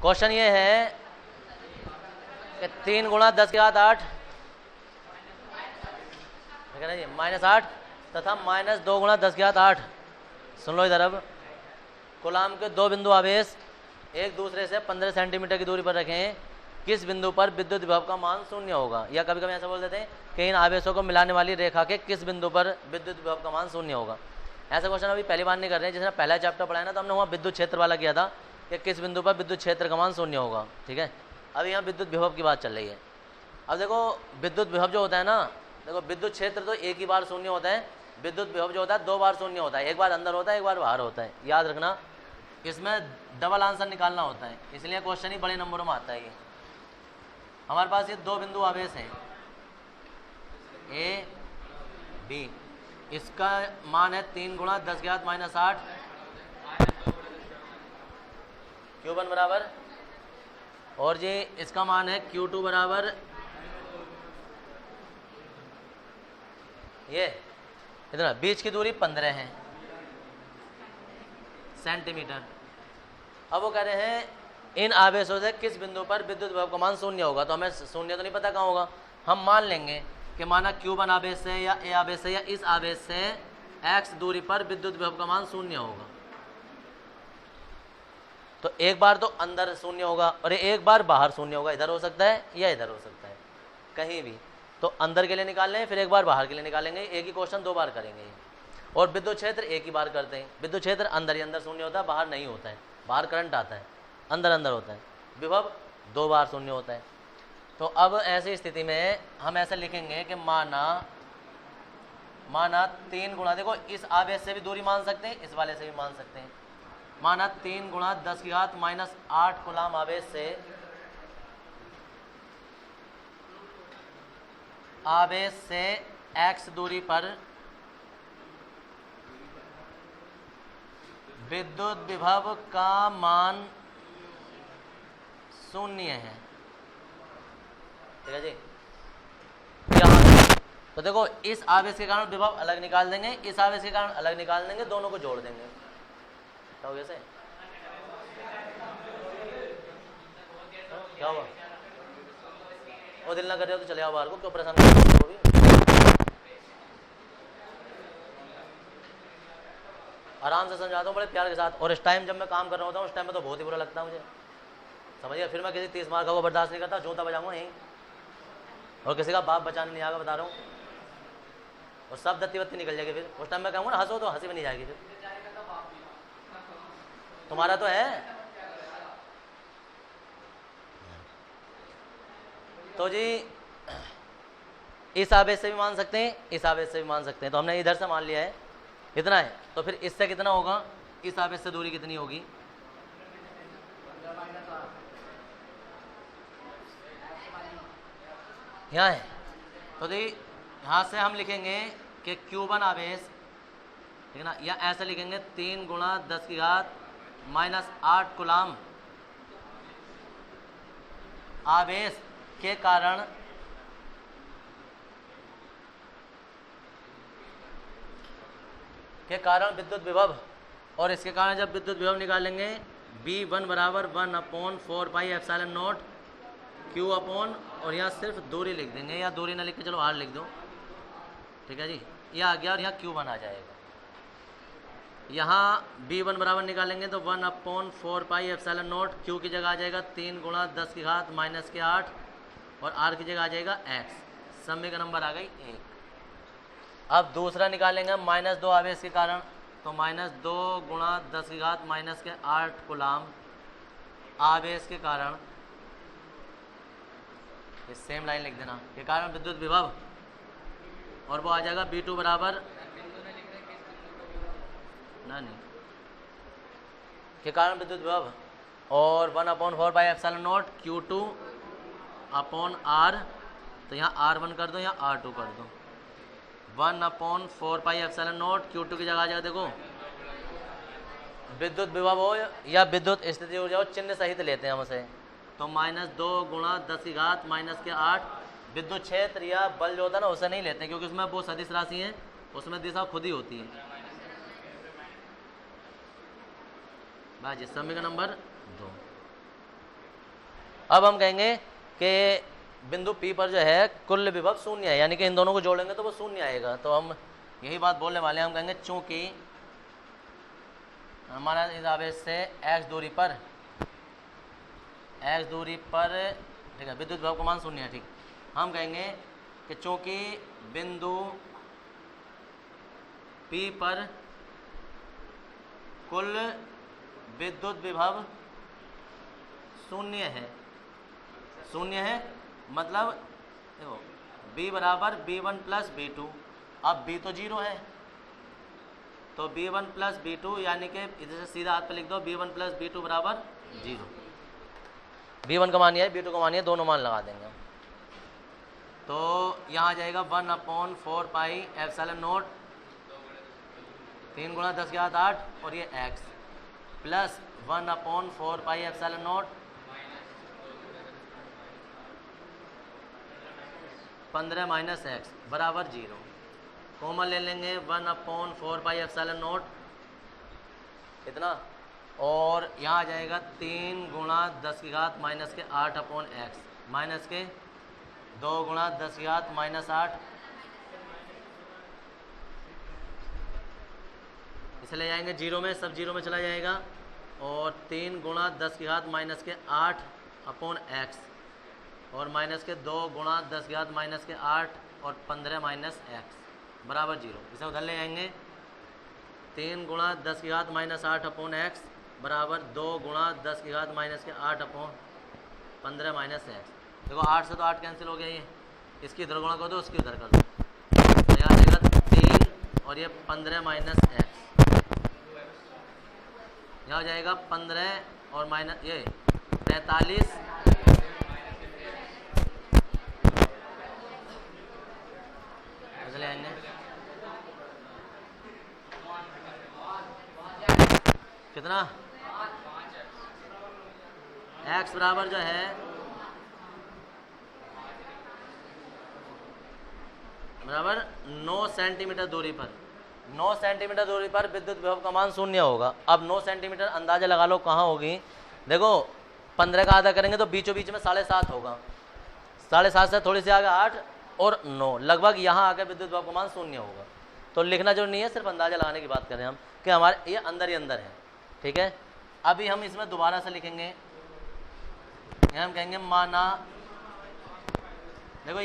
Question ये है कि 3 गुणा 10 की घात 8 -8 तथा -2 गुणा 10 की घात 8। सुन लो इधर, अब कूलाम के दो बिंदु आवेश एक दूसरे से 15 सेंटीमीटर की दूरी पर रखें, किस बिंदु पर विद्युत विभव का मान शून्य होगा। या कभी कभी ऐसा बोल देते हैं कि इन आवेशों को मिलाने वाली रेखा के किस बिंदु पर विद्युत विभव का मान शून्य होगा। ऐसा क्वेश्चन अभी पहली बार नहीं कर रहे हैं। जिसने पहला चैप्टर पढ़ा है ना, तो हमने वहाँ विद्युत क्षेत्र वाला किया था कि किस बिंदु पर विद्युत क्षेत्र का मान शून्य होगा। ठीक है, अभी यहाँ विद्युत विभव की बात चल रही है। अब देखो विद्युत विभव जो होता है ना, देखो विद्युत क्षेत्र तो एक ही बार शून्य होता है, विद्युत विभव जो होता है 2 बार शून्य होता है, एक बार अंदर होता है एक बार बाहर होता है। याद रखना, इसमें डबल आंसर निकालना होता है, इसलिए क्वेश्चन ही बड़े नंबरों में आता है। ये हमारे पास ये दो बिंदु आवेश हैं ए बी, इसका मान है 3 गुणा 10 की घात -8 Q1 बराबर, और जी इसका मान है Q2 बराबर ये इतना, बीच की दूरी 15 है सेंटीमीटर। अब वो कह रहे हैं इन आवेशों से किस बिंदु पर विद्युत विभव का मान शून्य होगा। तो हमें शून्य तो नहीं पता कहाँ होगा, हम मान लेंगे कि माना Q1 आवेश से या ए आवेश से या इस आवेश से x दूरी पर विद्युत विभव का मान शून्य होगा। तो एक बार तो अंदर शून्य होगा और एक बार बाहर शून्य होगा, इधर हो सकता है या इधर हो सकता है, कहीं भी। तो अंदर के लिए निकाल लें, फिर एक बार बाहर के लिए निकालेंगे, एक ही क्वेश्चन 2 बार करेंगे। और विद्युत क्षेत्र एक ही बार करते हैं। विद्युत क्षेत्र अंदर ही अंदर शून्य होता है, बाहर नहीं होता है, बाहर करंट आता है, अंदर अंदर होता है। विभव 2 बार शून्य होता है। तो अब ऐसी स्थिति में हम ऐसे लिखेंगे कि माना 3 गुणा, देखो इस आवेश से भी दूरी मान सकते हैं, इस वाले से भी मान सकते हैं। माना 3 गुणा 10 की घात -8 कूलाम आवेश से x दूरी पर विद्युत विभव का मान शून्य है। ठीक है जी। यहाँ तो देखो इस आवेश के कारण विभव अलग निकाल देंगे, इस आवेश के कारण अलग निकाल देंगे, दोनों को जोड़ देंगे। क्या हो गया से? क्या हुआ? वो दिल ना कर रहे हो तो चले आओ बाहर को, क्यों परेशान कर रहे हो? भी आराम से समझाता हूँ बड़े प्यार के साथ। और इस टाइम जब मैं काम कर रहा होता हूँ उस टाइम में तो बहुत ही बुरा लगता है मुझे, समझिए। फिर मैं किसी 30 मार का वो बर्दाश्त नहीं करता, जूता बजाऊंगा यहीं, और किसी का बाप बचाने नहीं आएगा, बता रहा हूँ। और सब दत्ती बत्ती निकल जाएगी। फिर उस टाइम मैं कहूँगा ना हंसो, तो हंसी भी नहीं जाएगी। फिर तुम्हारा तो है। तो जी इस आवेश से भी मान सकते हैं, इस आवेश से भी मान सकते हैं। तो हमने इधर से मान लिया है इतना है, तो फिर इससे कितना होगा, इस आवेश से दूरी कितनी होगी? यहाँ है। तो देखिए यहाँ से हम लिखेंगे कि Q1 आवेश, ठीक है ना, या ऐसे लिखेंगे 3 गुणा 10 की घात -8 कूलाम आवेश के कारण विद्युत विभव, और इसके कारण जब विद्युत विभव निकालेंगे V1 बराबर 1/4πε0 Q अपॉन, और यहाँ सिर्फ दूरी लिख देंगे, या दूरी ना लिख के चलो R लिख दो। ठीक है जी, यह आ गया और यहाँ Q1 आ जाएगा। यहाँ V1 बराबर निकालेंगे तो 1/4πε0 Q की जगह आ जाएगा 3 गुणा 10 की घात -8, और R की जगह आ जाएगा x। समय का नंबर आ गई 1। अब दूसरा निकालेंगे -2 आवेश के कारण, तो -2 गुणा 10 की घात -8 कूलाम आवेश के कारण, ये सेम लाइन लिख देना, के कारण विद्युत विभव, और वो आ जाएगा V2 बराबर नहीं के कारण विद्युत विभव, और 1/4πε0 Q2 अपॉन R। तो यहाँ R1 कर दो, यहाँ R2 कर दो। 1/4πε0 Q2 की जगह आ जाएगा, देखो विद्युत विभव हो या विद्युत स्थिति हो जाओ, चिन्ह सहित लेते हैं हम उसे। तो -2 गुणा 10 की घात -8 विद्युत क्षेत्र या बल जो होता है ना उसे नहीं लेते, क्योंकि उसमें वो सदिश राशि है, उसमें दिशा खुद ही होती है। बाजी समय का नंबर 2। अब हम कहेंगे कि बिंदु P पर जो है कुल विभव शून्य है, यानी कि इन दोनों को जोड़ेंगे तो वो शून्य आएगा। तो हम यही बात बोलने वाले हैं, हम कहेंगे चूंकि हमारा इस आवेश से x दूरी पर ठीक है विद्युत विभव का मान शून्य है। ठीक, हम कहेंगे कि चूंकि बिंदु P पर कुल विद्युत विभव शून्य है मतलब देखो B बराबर B1 प्लस B2, अब B तो 0 है तो B1 प्लस B2 यानी कि इधर से सीधा हाथ पे लिख दो B1 प्लस B2 बराबर 0। B1 का मान ये है, B2 का मान ये, दोनों मान लगा देंगे। तो यहाँ आ जाएगा 1/4 पाई एप्सिलॉन नॉट 3 गुणा 10 की घात 8 और ये x plus 1/4 pi epsilon not 15 minus x बराबर 0। कॉमन ले लेंगे 1/4 पाई एप्सिलॉन नॉट इतना, और यहाँ आ जाएगा 3 गुणा 10 की घात माइनस के 8/x माइनस के 2 गुणा 10 की घात माइनस 8, इसे ले जाएंगे 0 में, सब 0 में चला जाएगा, और 3 गुणा 10 की घात माइनस के 8/x और माइनस के 2 गुणा 10 की घात माइनस के 8 और 15 माइनस x बराबर 0। इसे उधर ले जाएंगे 3 गुणा 10 की घात माइनस 8/x बराबर 2 गुणा 10 की घात माइनस के 8/15 माइनस x। देखो 8 से तो 8 कैंसिल हो गया, ये इसकी इधर गुणा कर दो, उसकी उधर कर दो, तो यहाँ आ जाएगा 3 और ये 15 माइनस x, यहाँ हो जाएगा 15 और माइनस ये 43 ले आएंगे कितना x बराबर जो है बराबर 9 सेंटीमीटर दूरी पर, 9 सेंटीमीटर दूरी पर विद्युत विभव का मान शून्य होगा। अब 9 सेंटीमीटर अंदाजा लगा लो कहाँ होगी, देखो 15 का आधा करेंगे तो बीचों बीच में 7.5 होगा, 7.5 से थोड़ी सी आगे 8 और 9, लगभग यहाँ आकर विद्युत विभव का मान शून्य होगा। तो लिखना जो नहीं है, सिर्फ अंदाजा लगाने की बात करें हम कि हमारे ये अंदर ही अंदर है। ठीक है, अभी हम इसमें दोबारा से लिखेंगे, हम कहेंगे माना, देखो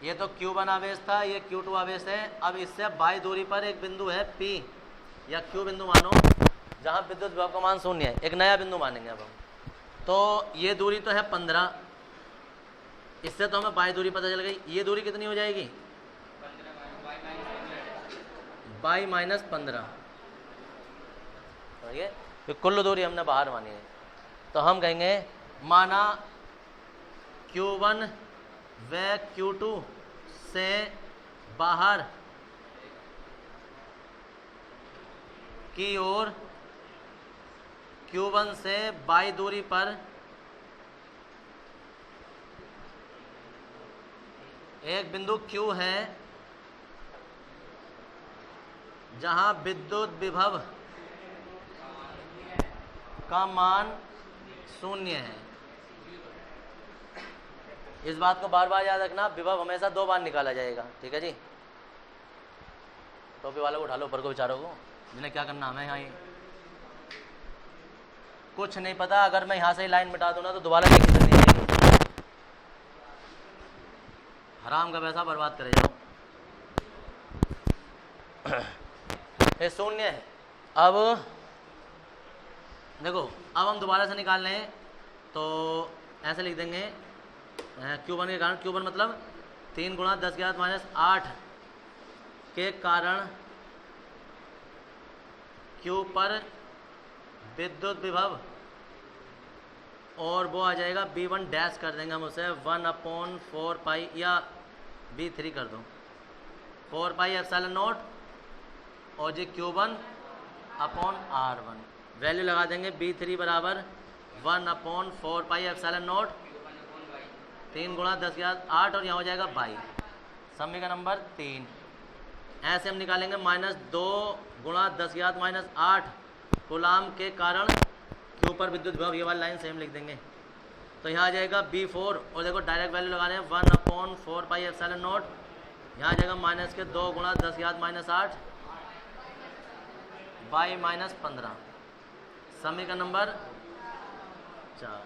ये तो Q1 आवेश था, ये Q2 आवेश है। अब इससे बाई दूरी पर एक बिंदु है P या Q बिंदु मानो, जहाँ विद्युत विभव का मान शून्य है, एक नया बिंदु मानेंगे अब हम। तो ये दूरी तो है 15, इससे तो हमें बाई दूरी पता चल गई, ये दूरी कितनी हो जाएगी बाई माइनस 15, ये कुल दूरी हमने बाहर मानी है। तो हम कहेंगे माना Q1 व Q2 से बाहर की ओर Q1 से बाई दूरी पर एक बिंदु Q है जहां विद्युत विभव का मान शून्य है। इस बात को बार बार याद रखना, विभव हमेशा 2 बार निकाला जाएगा। ठीक है जी, टोपी वालों को उठा लो, ऊपर को बेचारों को, जिन्हें क्या करना हमें यहाँ कुछ नहीं पता। अगर मैं यहाँ से ही लाइन मिटा दूँ ना तो दोबारा नहीं करनी चाहिए, हराम का पैसा बर्बाद करे जाओ। ये शून्य है। अब देखो, अब हम दोबारा से निकाल लें तो ऐसे लिख देंगे Q1 के कारण, Q1 मतलब 3 गुणा 10 की घात माइनस 8 के कारण Q पर विद्युत विभव, और वो आ जाएगा B1 डैश कर देंगे हम उसे 1/4 पाई या B3 कर दो 4 पाई एप्सिलॉन नॉट, और जी Q1 अपॉन R1 वैल्यू लगा देंगे। B3 बराबर 1/4 पाई एप्सिलॉन नॉट 3 गुणा 10 की घात 8 और यहाँ हो जाएगा 22, समीकरण नंबर 3। ऐसे हम निकालेंगे -2 गुणा 10 की घात -8 कूलाम के कारण क्यू पर विद्युत विभव, ये वाली लाइन सेम लिख देंगे। तो यहाँ आ जाएगा B4 और देखो डायरेक्ट वैल्यू लगा रहे हैं 1/4 पाई एप्सिलॉन नॉट। यहाँ आ जाएगा माइनस के 2 गुणा 10⁻⁻8 बाई -15, समीकरण नंबर 4।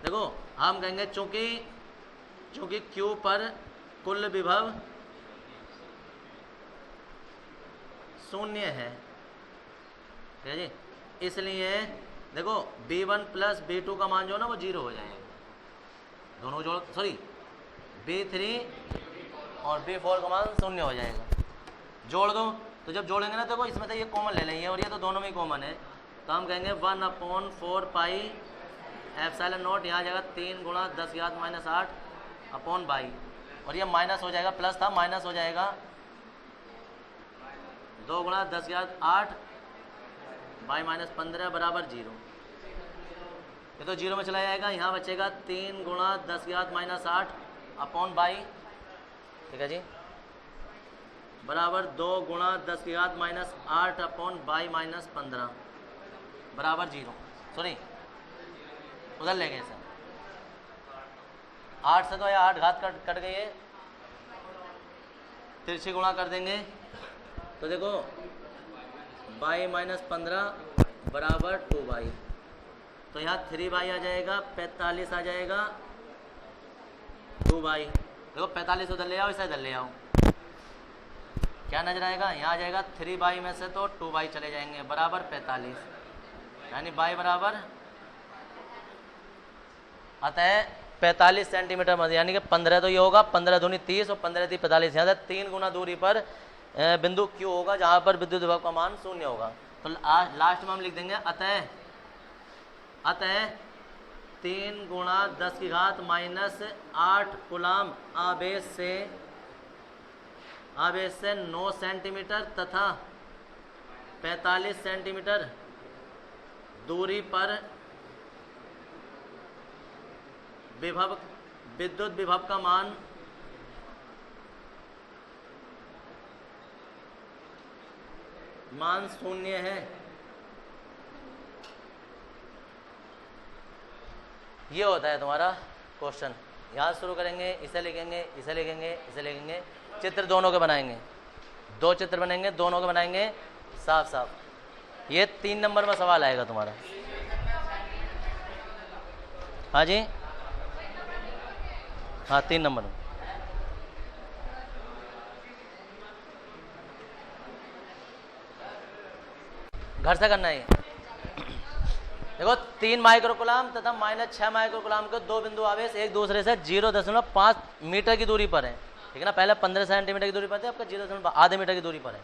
देखो हम कहेंगे चूंकि Q पर कुल विभव 0 है, ठीक है जी, इसलिए देखो B1 प्लस B2 का मान जो है ना वो 0 हो जाएगा। दोनों जोड़ B3 और B4 का मान 0 हो जाएगा। जोड़ दो, तो जब जोड़ेंगे ना तो इसमें तो ये कॉमन ले लेंगे और ये तो दोनों में कॉमन है, तो हम कहेंगे 1/4 पाई एप्सिलॉन नॉट, यहाँ जाएगा 3 गुणा 10⁻⁻8 अपॉन बाई, और ये माइनस हो जाएगा, प्लस था माइनस हो जाएगा 2 गुणा 10⁻8 बाई -15 बराबर 0। ये तो 0 में चला जाएगा, यहाँ बचेगा 3 गुणा 10⁻⁻8 अपॉन बाई, ठीक है जी, बराबर 2 गुणा 10⁻⁻8 अपॉन बाई -15 बराबर 0। सॉरी उधर ले गए सर, 8 से तो या 8 घात कट गई है, तिरछी गुणा कर देंगे तो देखो बाई -15 बराबर 2 बाई, तो यहाँ 3 बाई आ जाएगा, 45 आ जाएगा 2 बाई। देखो 45 उधर ले आओ, इसे इधर ले आओ, क्या नजर आएगा, यहाँ आ जाएगा 3 बाई में से तो 2 बाई चले जाएंगे बराबर 45, यानी बाई बराबर अतः 45 सेंटीमीटर में, यानी कि 15 तो ये होगा, 15 दूनी 30 और 15 × 45, यहाँ से 3 गुना दूरी पर बिंदु Q होगा जहाँ पर विद्युत विभव का मान 0 होगा। तो लास्ट में हम लिख देंगे अतः 3 गुणा 10⁻⁻8 कूलाम आवेश से 9 सेंटीमीटर तथा 45 सेंटीमीटर दूरी पर विद्युत विभव का मान मान 0 है। ये होता है तुम्हारा क्वेश्चन। यहाँ शुरू करेंगे, इसे लिखेंगे, इसे लिखेंगे, इसे लिखेंगे, चित्र दोनों के बनाएंगे, 2 चित्र बनेंगे, दोनों के बनाएंगे साफ साफ। ये 3 नंबर में सवाल आएगा तुम्हारा। हाँ जी, हाँ 3 नंबर में। घर से करना है। देखो 3 माइक्रोकूलाम तथा -6 माइक्रोकूलाम के 2 बिंदु आवेश एक दूसरे से 0.5 मीटर की दूरी पर है, ठीक है ना। पहले 15 सेंटीमीटर की दूरी पर थे, आपका 0.5 मीटर की दूरी पर है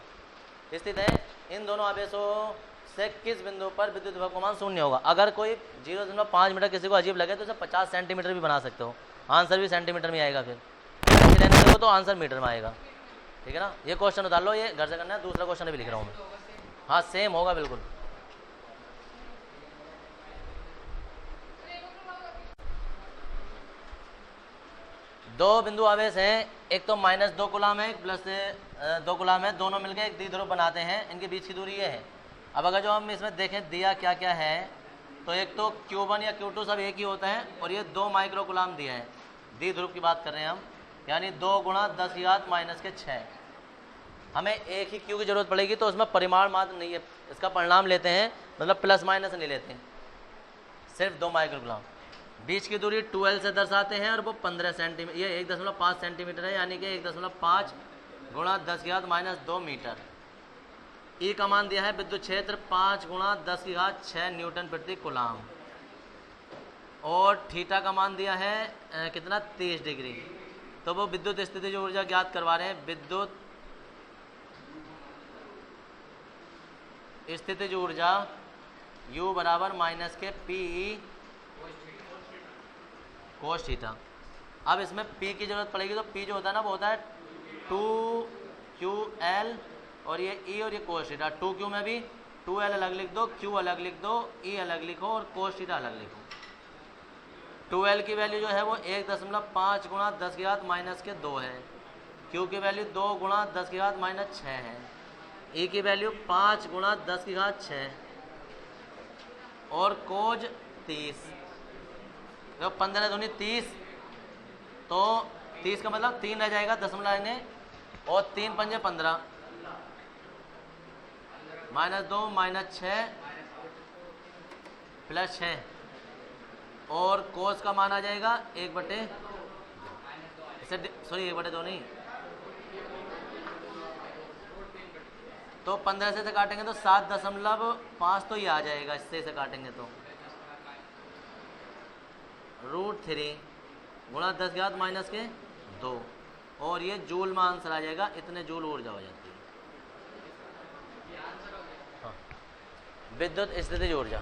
स्थित है। इन दोनों आवेशों से किस बिंदु पर विद्युत विभव का मान 0 होगा। अगर कोई 0.5 मीटर किसी को अजीब लगे तो इसे 50 सेंटीमीटर भी बना सकते हो, आंसर भी सेंटीमीटर में आएगा। फिर लेने दो तो आंसर मीटर में आएगा, ठीक है ना। ये क्वेश्चन उतार लो, ये घर से करना है। दूसरा क्वेश्चन भी लिख रहा हूँ मैं, हाँ सेम होगा बिल्कुल। दो बिंदु आवेश हैं, एक तो -2 कूलाम है, एक +2 कूलाम है, दोनों मिलकर एक द्विध्रुव बनाते हैं। इनके बीच की दूरी ये है। अब अगर जो हम इसमें देखें दिया क्या क्या है, तो एक तो Q1 या Q2 सब एक ही होता है, और ये 2 माइक्रोकूलाम दिया है। द्विध्रुव की बात कर रहे हैं हम, यानी 2 गुणा 10⁻⁻6। हमें एक ही Q की जरूरत पड़ेगी, तो उसमें परिमाण मात्र नहीं है, इसका परिणाम लेते हैं, मतलब प्लस माइनस नहीं लेते, सिर्फ 2 माइक्रोकूलाम। बीच की दूरी 2L से दर्शाते हैं और वो 15 सेंटीमीटर, ये 1.5 सेंटीमीटर है, यानी कि 1.5 गुणा 10⁻² मीटर। E का मान दिया है विद्युत क्षेत्र 5 गुणा 10⁻6 न्यूटन प्रति कूलाम, और थीटा का मान दिया है कितना 30 डिग्री। तो वो विद्युत स्थितिज ऊर्जा ज्ञात करवा रहे हैं। विद्युत स्थितिज ऊर्जा U बराबर -P कोस थीटा। अब इसमें P की जरूरत पड़ेगी, तो P जो होता है ना वो होता है 2QL, और ये E और ये कोस थीटा। 2Q में भी 2L अलग लिख दो, Q अलग लिख दो, E अलग लिखो और कोस थीटा अलग लिखो। 2L की वैल्यू जो है वो 1.5 गुणा 10⁻² है। Q की वैल्यू 2 गुणा 10⁻6 है। E की वैल्यू 5 गुणा 10⁻6, और कोज 30। तो 15 दूनी 30, तो 30 का मतलब 3 रह जाएगा, दशमलव आएंगे, और 3 पंजे 15, -2 -6 +6, और कोस का मान आ जाएगा 1/, इसे सॉरी 1/2 नहीं, तो 15 से काटेंगे तो 7.5 तो ये आ जाएगा, इससे इसे काटेंगे तो √3 गुणा 10⁻², और ये जूल में आंसर आ जाएगा, इतने जूल ऊर्जा हो जाती है। हाँ। विद्युत स्थितिज ऊर्जा।